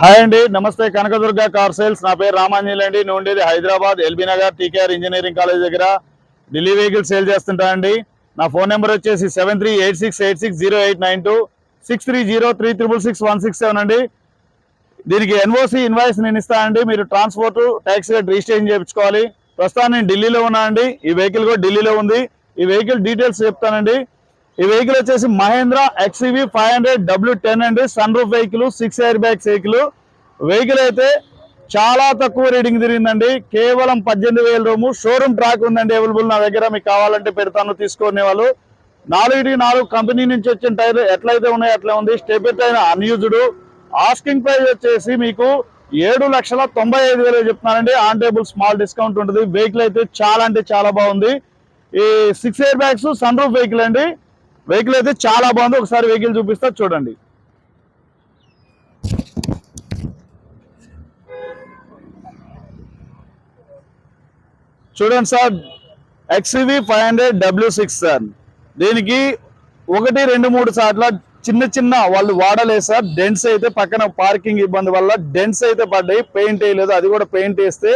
Hi అండి, నమస్తే. Kanakadurga car sales. నా పేరు రామాంజనేయులు అండి. నేను ఉండేది Hyderabad LB Nagar TKR engineering college దగ్గర. ఢిల్లీ వెహికల్ సేల్ చేస్తుంటా అండి. నా ఫోన్ నెంబర్ వచ్చేసి 7386860892 6303666167 అండి. దీనికి ఎన్ఓసి ఇన్వాయిస్ నేను ఇస్తా అండి. మీరు ట్రాన్స్పోర్ట్ ట్యాక్సీ రిజిస్ట్రేషన్ చేయించుకోవాలి. ప్రస్తుతం నేను ఢిల్లీలో ఉన్నా అండి. ఈ వెహికల్ కూడా ఢిల్లీలో ఉంది. ఈ వెహికల్ డీటెయిల్స్ చెప్తానండి. ఈ వెహికల్ వచ్చేసి మహేంద్ర XUV 500 W10 అండి. Sunroof vehicle, 6 airbags vehicle. Vehicle అయితే చాలా తక్కువ రీడింగ్ తిరిగిందండి. కేవలం 18,000 రూము. షోరూమ్ ట్రాక్ ఉందండి అవైలబుల్ నా దగ్గర. మీకు కావాలంటే పెడతాను, తీసుకునే వాళ్ళు. 4 కంపెనీ నుంచి వచ్చిన టైర్లు ఎట్లయితే ఉన్నాయో అట్లా ఉంది. Step tyre unused. Asking price వచ్చేసి మీకు 7,95,000 చెప్తున్నానండి. ఆన్ టేబుల్ స్మాల్ డిస్కౌంట్ ఉంటుంది. వెహికల్ అయితే చాలా అంటే చాలా బాగుంది. ఈ 6 airbags sunroof vehicle అండి. వెహికల్ అయితే చాలా బాగుంది. ఒకసారి వెహికల్ చూపిస్తా చూడండి. చూడండి సార్, XUV 500 W6 సార్. దీనికి 1, 2, 3 సార్లు చిన్న వాళ్ళు వాడలేదు సార్. డెంట్స్ అయితే పక్కన పార్కింగ్ ఇబ్బంది వల్ల డెంట్స్ అయితే పడ్డాయి. పెయింట్ వేయలేదు. అది కూడా పెయింట్ వేస్తే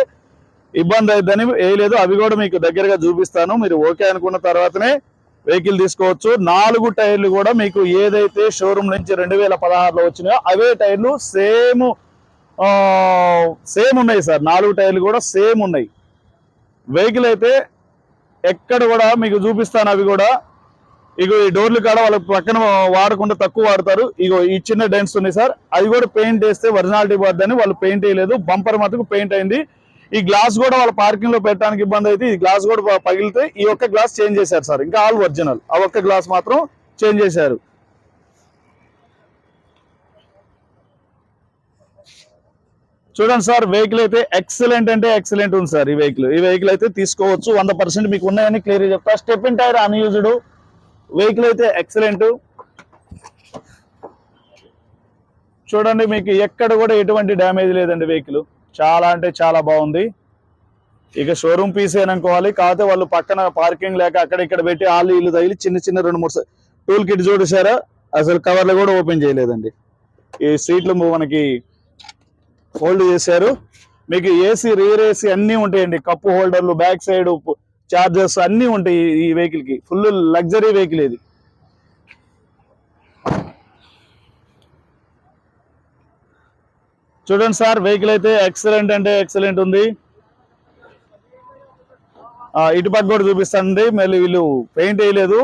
ఇబ్బంది అవుతుందని వేయలేదు. అవి కూడా మీకు దగ్గరగా చూపిస్తాను. మీరు ఓకే అనుకున్న తర్వాతనే వెహికల్ తీసుకోవచ్చు. 4 టైర్లు కూడా మీకు ఏదైతే షోరూమ్ నుంచి 2016లో వచ్చినాయో అవే టైర్లు సేమ్ ఉన్నాయి సార్. 4 టైర్లు కూడా సేమ్ ఉన్నాయి. వెహికల్ అయితే ఎక్కడ కూడా మీకు చూపిస్తాను. అవి కూడా ఇగో ఈ డోర్లు కాడ వాళ్ళ పక్కన వాడకుండా తక్కువ వాడతారు. ఇగో ఈ చిన్న డెంట్స్ ఉన్నాయి సార్. అది కూడా పెయింట్ వేస్తే ఒరిజినాలిటీ పోద్దని వాళ్ళు పెయింట్ వేయలేదు. బంపర్ మటుకు పెయింట్ అయింది. ఈ గ్లాస్ కూడా వాళ్ళ పార్కింగ్ లో పెట్టడానికి ఇబ్బంది అయితే ఈ గ్లాస్ కూడా పగిలితే ఈ ఒక్క గ్లాస్ చేంజ్ చేశారు సార్. ఇంకా ఆల్ ఒరిజినల్. ఆ ఒక్క గ్లాస్ మాత్రం చేంజ్ చేశారు. చూడండి సార్, వెహికల్ అయితే ఎక్సలెంట్ అంటే ఎక్సలెంట్ ఉంది సార్. ఈ వెహికల్ అయితే తీసుకోవచ్చు. 100% మీకు ఉన్నాయని క్లియర్ చెప్తా. Step in tyre unused. Vehicle అయితే ఎక్సలెంట్. చూడండి, మీకు ఎక్కడ కూడా ఎటువంటి డ్యామేజ్ లేదండి. వెహికల్ చాలా అంటే చాలా బాగుంది. ఇక షోరూమ్ పీస్ అనుకోవాలి. కాకపోతే వాళ్ళు పక్కన పార్కింగ్ లేక అక్కడ ఇక్కడ పెట్టి ఆళ్ళు ఇల్లు తగిలి చిన్న 2-3 టూల్ కిట్ చూడేశారా, అసలు కవర్లు కూడా ఓపెన్ చేయలేదండి. ఈ సీట్లు మనకి హోల్డ్ చేశారు. మీకు ఏసీ, రియర్ ఏసీ అన్నీ ఉంటాయండి. కప్పు హోల్డర్లు, బ్యాక్ సైడ్ చార్జర్స్ అన్నీ ఉంటాయి ఈ వెహికల్ కి. ఫుల్ లగ్జరీ వెహికల్ ఇది. చూడండి సార్, వెహికల్ అయితే ఎక్సలెంట్ అంటే ఎక్సలెంట్ ఉంది. ఇటుపక్క కూడా చూపిస్తానండి. మళ్ళీ వీళ్ళు పెయింట్ వేయలేదు.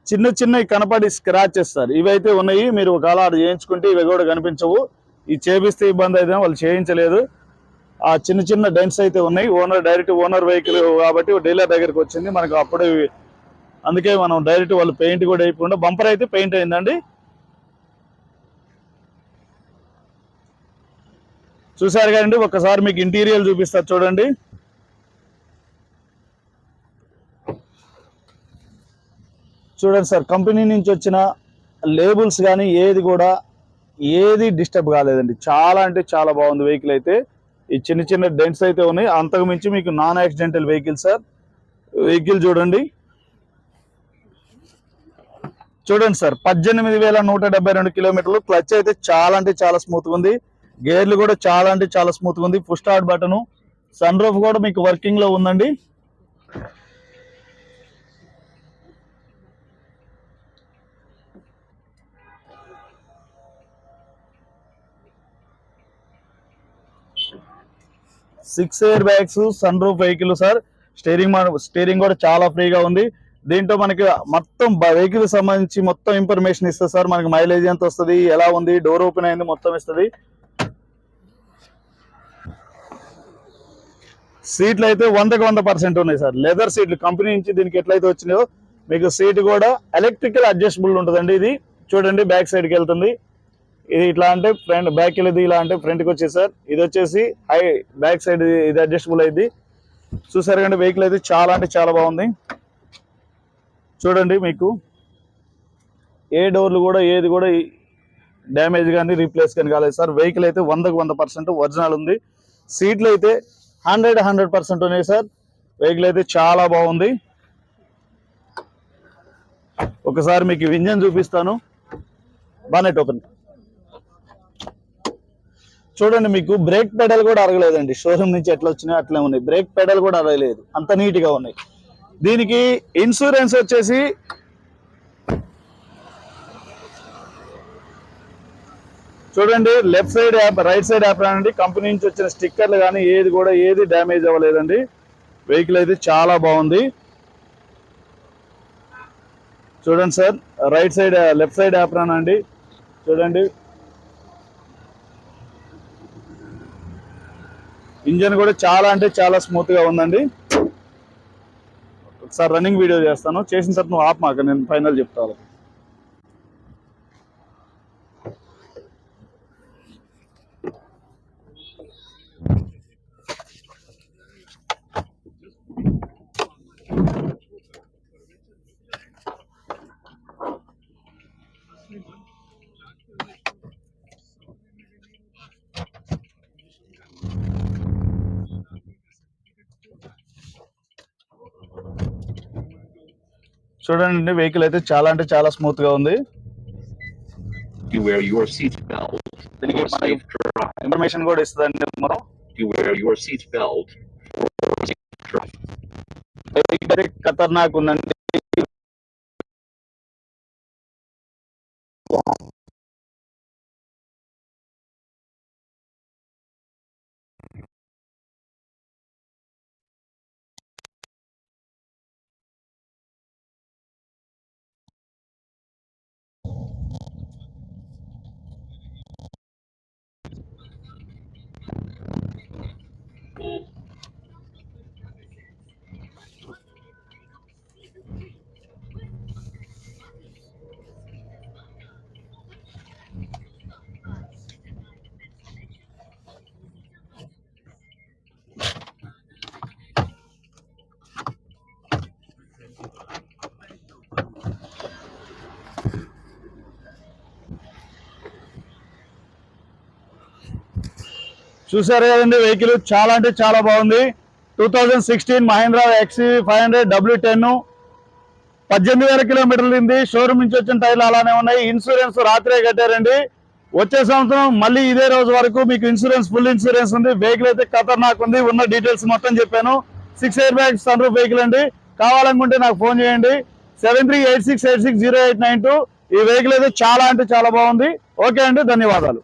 చిన్న కనపడి స్క్రాచెస్ సార్. ఇవైతే ఉన్నాయి. మీరు ఒకవేళ అది చేయించుకుంటే ఇవి కూడా కనిపించవు. ఇది చేపిస్తే ఇబ్బంది అయితే వాళ్ళు చేయించలేదు. ఆ చిన్న డెంట్స్ అయితే ఉన్నాయి. డైరెక్ట్ ఓనర్ వెహికల్ కాబట్టి డీలర్ దగ్గరికి వచ్చింది మనకు. అప్పుడు అందుకే మనం డైరెక్ట్ వాళ్ళు పెయింట్ కూడా వేయకుండా, బంపర్ అయితే పెయింట్ అయిందండి. చూసారు కదండి. ఒకసారి మీకు ఇంటీరియర్ చూపిస్తారు చూడండి. చూడండి సార్, కంపెనీ నుంచి వచ్చిన లేబుల్స్ కానీ ఏది డిస్టర్బ్ కాలేదండి. చాలా అంటే చాలా బాగుంది వెహికల్ అయితే. ఈ చిన్న డెంట్స్ అయితే ఉన్నాయి. అంతకు మించి మీకు non accidental vehicle sir. Vehicle చూడండి సార్, 18,172 కిలోమీటర్లు. క్లచ్ అయితే చాలా అంటే చాలా స్మూత్గా ఉంది. గేర్లు కూడా చాలా అంటే చాలా స్మూత్గా ఉంది. Push start button, sunroof కూడా మీకు వర్కింగ్ లో ఉందండి. Six airbags, sunroof vehicle sir. Steering కూడా చాలా ఫ్రీగా ఉంది. దీంట్లో మనకి మొత్తం వెహికల్ సంబంధించి మొత్తం ఇన్ఫర్మేషన్ ఇస్తుంది సార్. మనకి మైలేజ్ ఎంత వస్తుంది, ఎలా ఉంది, డోర్ ఓపెన్ అయింది, మొత్తం ఇస్తుంది. సీట్లు అయితే 100% ఉన్నాయి సార్. లెదర్ సీట్లు కంపెనీ నుంచి దీనికి ఎట్లయితే వచ్చినాయో మీకు సీట్ కూడా ఎలక్ట్రికల్ అడ్జస్టబుల్ ఉంటుందండి. ఇది చూడండి, బ్యాక్ సైడ్కి వెళ్తుంది. ఇది ఇట్లా అంటే ఫ్రంట్, బ్యాక్ వెళ్ళేది ఇలా అంటే ఫ్రంట్కి వచ్చేది సార్. ఇది వచ్చేసి హై బ్యాక్ సైడ్, ఇది అడ్జస్టబుల్ అయింది. చూసారు కంటే వెహికల్ అయితే చాలా అంటే చాలా బాగుంది. చూడండి, మీకు ఏ డోర్లు కూడా ఏది కూడా డ్యామేజ్ కానీ రీప్లేస్ కానీ కాలేదు సార్. వెహికల్ అయితే 100% ఒరిజినల్ ఉంది. సీట్లు అయితే 100% ఉన్నాయి సార్. వెహికల్ అయితే చాలా బాగుంది. ఒకసారి మీకు ఇంజన్ చూపిస్తాను. బానెట్ ఓపెన్ చూడండి. మీకు బ్రేక్ పెడల్ కూడా అరగలేదండి. షోరూమ్ నుంచి ఎట్లా వచ్చినాయో అట్లే ఉన్నాయి. బ్రేక్ పెడల్ కూడా అరగలేదు, అంత నీట్ గా ఉన్నాయి. దీనికి ఇన్సూరెన్స్ వచ్చేసి చూడండి, left side app, right side app అండి. కంపెనీ నుంచి వచ్చిన స్టిక్కర్లు కానీ ఏది డ్యామేజ్ అవ్వలేదండి. వెహికల్ అయితే చాలా బాగుంది. చూడండి sir, right side left side app అండి. చూడండి, ఇంజన్ కూడా చాలా అంటే చాలా స్మూత్ గా ఉందండి. ఒకసారి రన్నింగ్ వీడియో చేస్తాను, చేసిన తర్వాత నువ్వు ఆప్ మాకు, నేను ఫైనల్ చెప్తాను. చూడండి, వెహికల్ అయితే చాలా అంటే చాలా స్మూత్ గా ఉంది. You wear your seat belt. దీనికి ఇన్ఫర్మేషన్ కూడా ఇస్తుందండి. మనం You wear your seat belt. ఖతర్నాక్ ఉందండి. చూసారు కదండి, వెహికల్ చాలా అంటే చాలా బాగుంది. 2016 మహీంద్రా XC500 W10, 18,000 కిలోమీటర్లు ఉంది. షోరూమ్ నుంచి వచ్చిన టైర్లు అలానే ఉన్నాయి. ఇన్సూరెన్స్ రాత్రే కట్టారండి. వచ్చే సంవత్సరం మళ్ళీ ఇదే రోజు వరకు మీకు ఇన్సూరెన్స్, ఫుల్ ఇన్సూరెన్స్ ఉంది. వెహికల్ అయితే ఖతర్నాక్ ఉంది. ఉన్న డీటెయిల్స్ మొత్తం చెప్పాను. 6 airbags, sunroof vehicle అండి. కావాలనుకుంటే నాకు ఫోన్ చేయండి, 7386860892. ఈ వెహికల్ అయితే చాలా అంటే చాలా బాగుంది. ఓకే అండి, ధన్యవాదాలు.